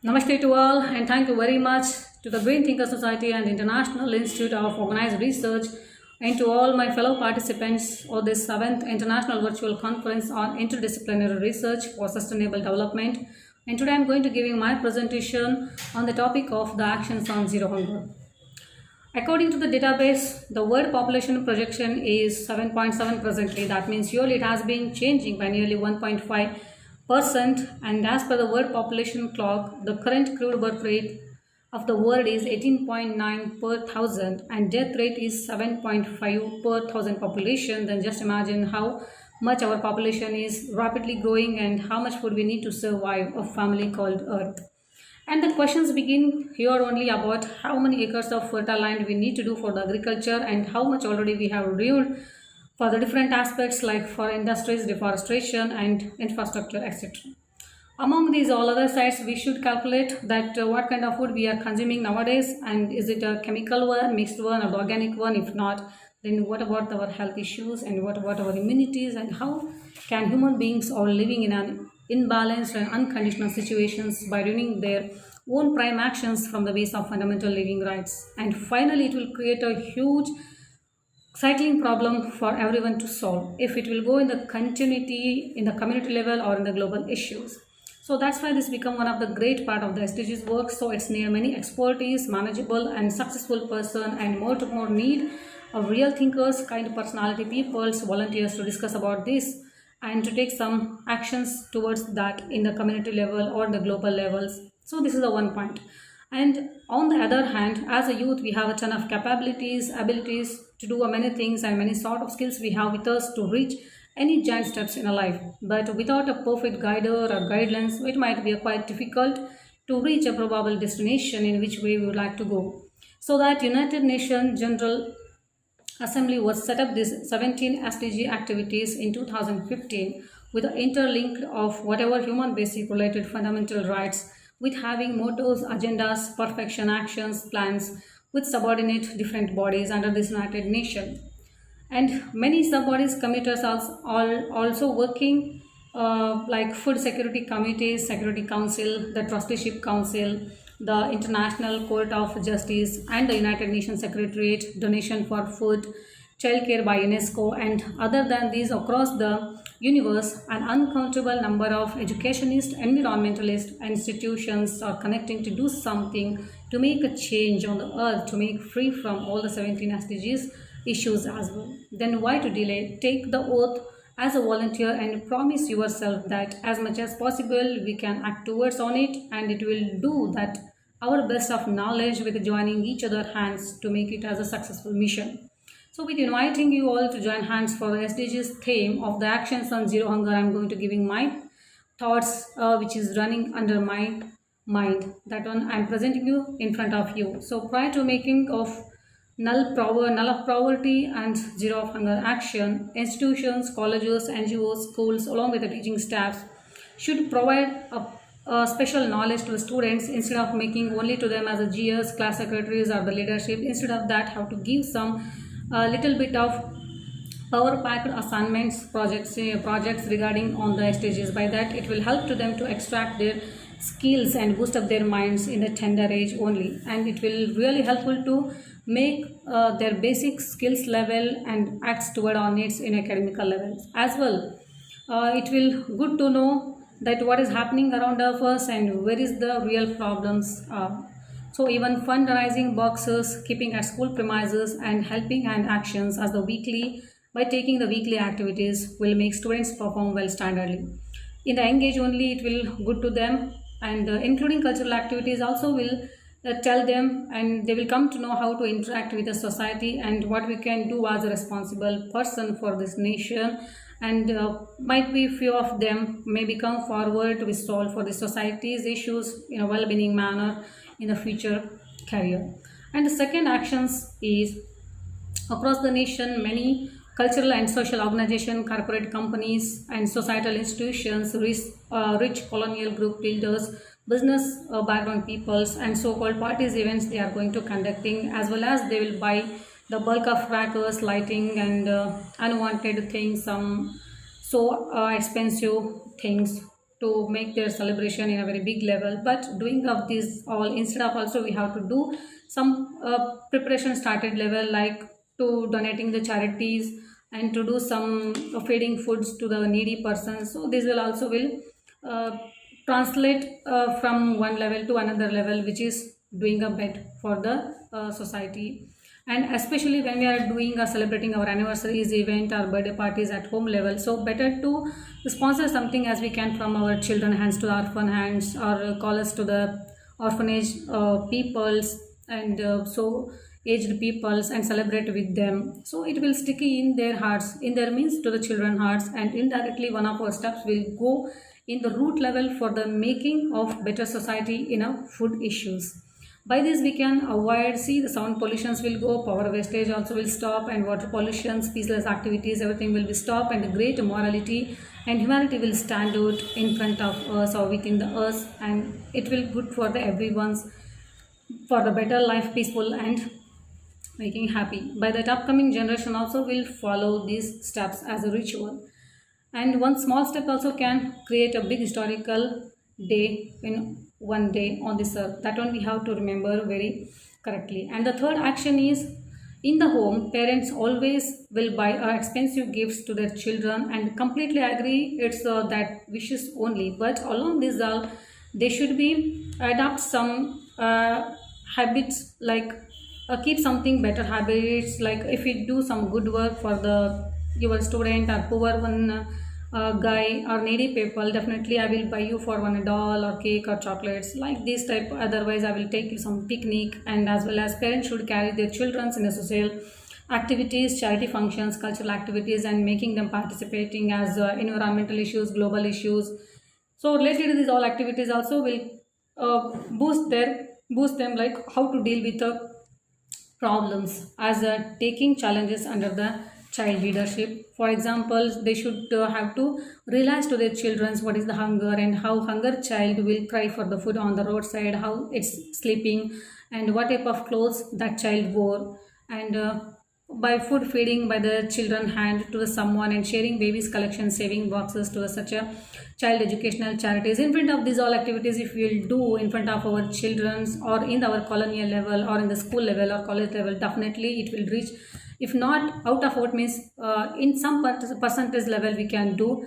Namaste to all, and thank you very much to the Green Thinker Society and International Institute of Organized Research, and to all my fellow participants of this 7th International Virtual Conference on Interdisciplinary Research for Sustainable Development. And today I'm going to give you my presentation on the topic of the actions on zero hunger. According to the database, the world population projection is 7.7 presently. That means yearly it has been changing by nearly 1.5%. And as per the world population clock, the current crude birth rate of the world is 18.9 per thousand and death rate is 7.5 per thousand population. Then just imagine how much our population is rapidly growing and how much food we need to survive a family called Earth. And the questions begin here only about how many acres of fertile land we need to do for the agriculture and how much already we have reviewed for the different aspects like for industries, deforestation and infrastructure, etc. Among these all other sides, we should calculate that what kind of food we are consuming nowadays, and is it a chemical one, mixed one, or the organic one? If not, then what about our health issues and what about our immunities, and how can human beings are living in an imbalanced and unconditional situations by ruining their own prime actions from the base of fundamental living rights. And finally, it will create a huge cycling problem for everyone to solve if it will go in the continuity in the community level or in the global issues. So that's why this become one of the great part of the SDGs work. So it's near many expertise, manageable and successful person, and more to more need of real thinkers, kind personality peoples, volunteers to discuss about this and to take some actions towards that in the community level or the global levels. So this is the one point. And on the other hand, as a youth, we have a ton of capabilities, abilities to do many things and many sort of skills we have with us to reach any giant steps in a life. But without a perfect guider or guidelines, it might be quite difficult to reach a probable destination in which way we would like to go. So that United Nations General Assembly was set up these 17 SDG activities in 2015 with the interlink of whatever human basic related fundamental rights, with having mottos, agendas, perfection actions, plans with subordinate different bodies under this United Nations. And many sub-bodies committees are also working like Food Security Committees, Security Council, the Trusteeship Council, the International Court of Justice and the United Nations Secretariat, Donation for Food, Childcare by UNESCO, and other than these across the universe, an uncountable number of educationists, environmentalists, institutions are connecting to do something to make a change on the earth, to make free from all the 17 SDGs issues as well. Then why to delay? Take the oath as a volunteer and promise yourself that as much as possible we can act towards on it, and it will do that our best of knowledge with joining each other hands to make it as a successful mission. So with inviting you all to join hands for the SDGs theme of the actions on zero hunger, I'm going to giving my thoughts which is running under my mind. That one I'm presenting you in front of you. So prior to making of null of poverty and zero of hunger action, institutions, colleges, NGOs, schools along with the teaching staff should provide a special knowledge to the students instead of making only to them as a GS, class secretaries or the leadership. Instead of that, have to give some little bit of power packed assignments, projects regarding on the SDGs. By that, it will help to them to extract their skills and boost up their minds in the tender age only, and it will really helpful to make their basic skills level and acts toward our needs in academical levels as well. It will good to know that what is happening around us and where is the real problems. So even fundraising boxes, keeping at school premises and helping hand actions as the weekly by taking the weekly activities will make students perform well standardly. In the engage only, it will good to them, and including cultural activities also will tell them, and they will come to know how to interact with the society and what we can do as a responsible person for this nation, and might be few of them may become forward to be solved for the society's issues in a well-being manner in the future career. And the second actions is across the nation many cultural and social organizations, corporate companies and societal institutions, rich colonial group builders, business background peoples and so-called parties events they are going to conducting, as well as they will buy the bulk of crackers, lighting and unwanted things, some so expensive things to make their celebration in a very big level. But doing of this all, instead of also we have to do some preparation started level, like to donating the charities and to do some feeding foods to the needy persons. So this will also will uh, translate from one level to another level, which is doing a bet for the society. And especially when we are doing or celebrating our anniversaries event or birthday parties at home level, so better to sponsor something as we can from our children hands to the orphan hands, or call us to the orphanage peoples, and so aged peoples, and celebrate with them. So it will sticky in their hearts, in their means to the children hearts, and indirectly one of our steps will go in the root level for the making of better society in our food issues. By this we can avoid, see, the sound pollutions will go, power wastage also will stop, and water pollution, speechless activities, everything will be stopped, and great morality and humanity will stand out in front of us or within the earth, and it will good for the everyone's, for the better life, peaceful and making happy. By that upcoming generation also will follow these steps as a ritual. And one small step also can create a big historical day in one day on this earth. That one we have to remember very correctly. And the third action is, in the home, parents always will buy expensive gifts to their children, and completely agree it's that wishes only. But along this all, they should be adopt some habits, like keep something better habits, like if we do some good work for the your student or poor one guy or needy people, definitely I will buy you for one doll or cake or chocolates, like this type. Otherwise I will take you some picnic. And as well as parents should carry their children in a social activities, charity functions, cultural activities, and making them participating as environmental issues, global issues. So related to these all activities also will boost them, like how to deal with the problems, as taking challenges under the child leadership. For example, they should have to realize to their children what is the hunger, and how hunger child will cry for the food on the roadside, how it's sleeping, and what type of clothes that child wore. And by food feeding by the children hand to the someone, and sharing babies collection saving boxes to such a child educational charities. In front of these all activities, if we will do in front of our children's, or in our colonial level, or in the school level or college level, definitely it will reach. If not out of what means, in some percentage level we can do,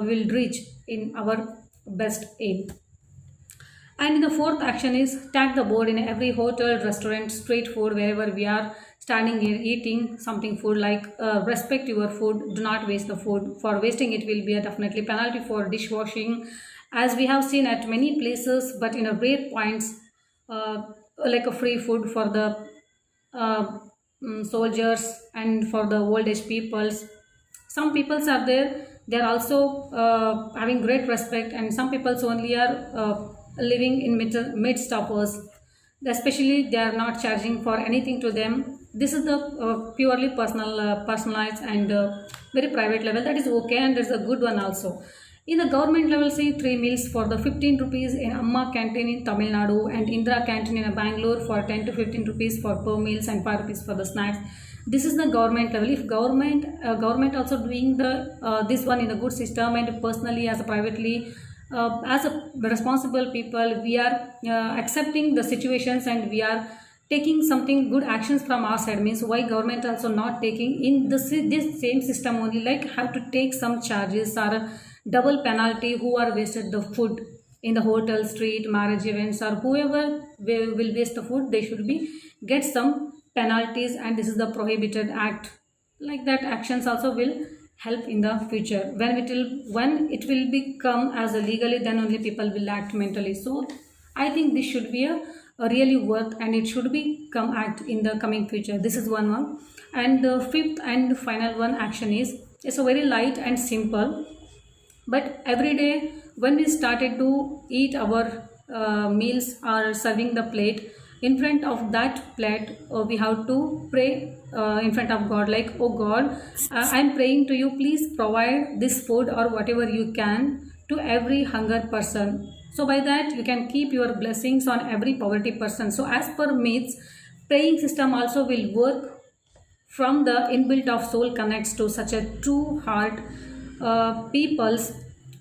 we will reach in our best aim. And the fourth action is, tag the board in every hotel, restaurant, street food, wherever we are standing here eating something food, like respect your food, do not waste the food. For wasting it will be a definitely penalty for dishwashing, as we have seen at many places, but in a rare points, like a free food for the uh, soldiers and for the old age peoples. Some peoples are there, they are also having great respect, and some peoples only are living in midst of us, especially they are not charging for anything to them. This is the purely personalized and very private level, that is okay, and there's a good one also. In the government level, say 3 meals for the 15 rupees in Amma canteen in Tamil Nadu, and Indira canteen in Bangalore for 10 to 15 rupees for per meals, and 5 rupees for the snacks. This is the government level. If government also doing the this one in a good system, and personally as a privately, as a responsible people, we are accepting the situations, and we are taking something good actions from our side, means why government also not taking in this same system only, like have to take some charges or double penalty who are wasted the food in the hotel, street, marriage events, or whoever will waste the food, they should be get some penalties, and this is the prohibited act. Like that actions also will help in the future. When it will become as a legally, then only people will act mentally. So I think this should be a really work, and it should be come act in the coming future. This is one. And the fifth and final one action is, it's a very light and simple, but every day when we started to eat our meals or serving the plate, in front of that plate we have to pray in front of God, like, oh God, I'm praying to you, please provide this food or whatever you can to every hunger person. So by that you can keep your blessings on every poverty person. So as per myths, praying system also will work from the inbuilt of soul connects to such a true heart peoples,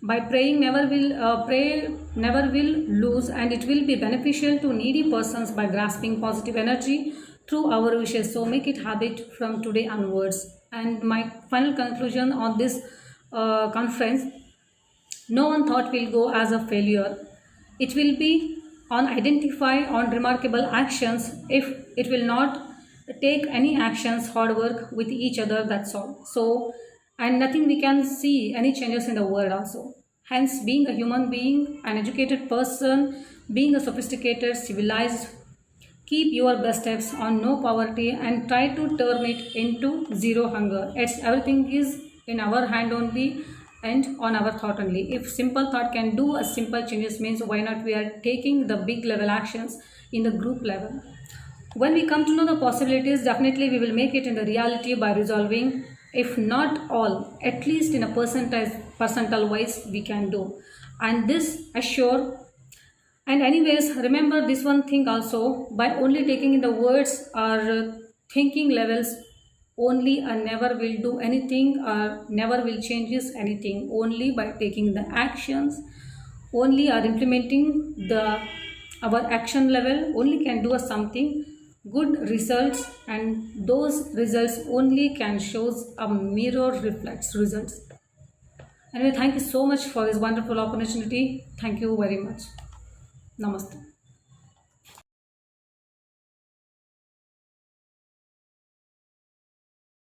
by praying never will lose, and it will be beneficial to needy persons by grasping positive energy through our wishes. So make it habit from today onwards. And my final conclusion on this conference: no one thought will go as a failure. It will be on identify on remarkable actions. If it will not take any actions, hard work with each other, that's all. So, and nothing we can see any changes in the world also. Hence, being a human being, an educated person, being a sophisticated, civilized, keep your best steps on no poverty and try to turn it into zero hunger. It's everything is in our hand only and on our thought only. If simple thought can do a simple changes, means why not we are taking the big level actions in the group level. When we come to know the possibilities, definitely we will make it in the reality by resolving, if not all, at least in a percentile wise we can do. And this assure. And anyways, remember this one thing also, by only taking in the words or thinking levels only, and never will do anything or never will changes anything. Only by taking the actions, only are implementing the our action level, only can do something good results, and those results only can shows a mirror reflects results. Anyway, thank you so much for this wonderful opportunity. Thank you very much. Namaste.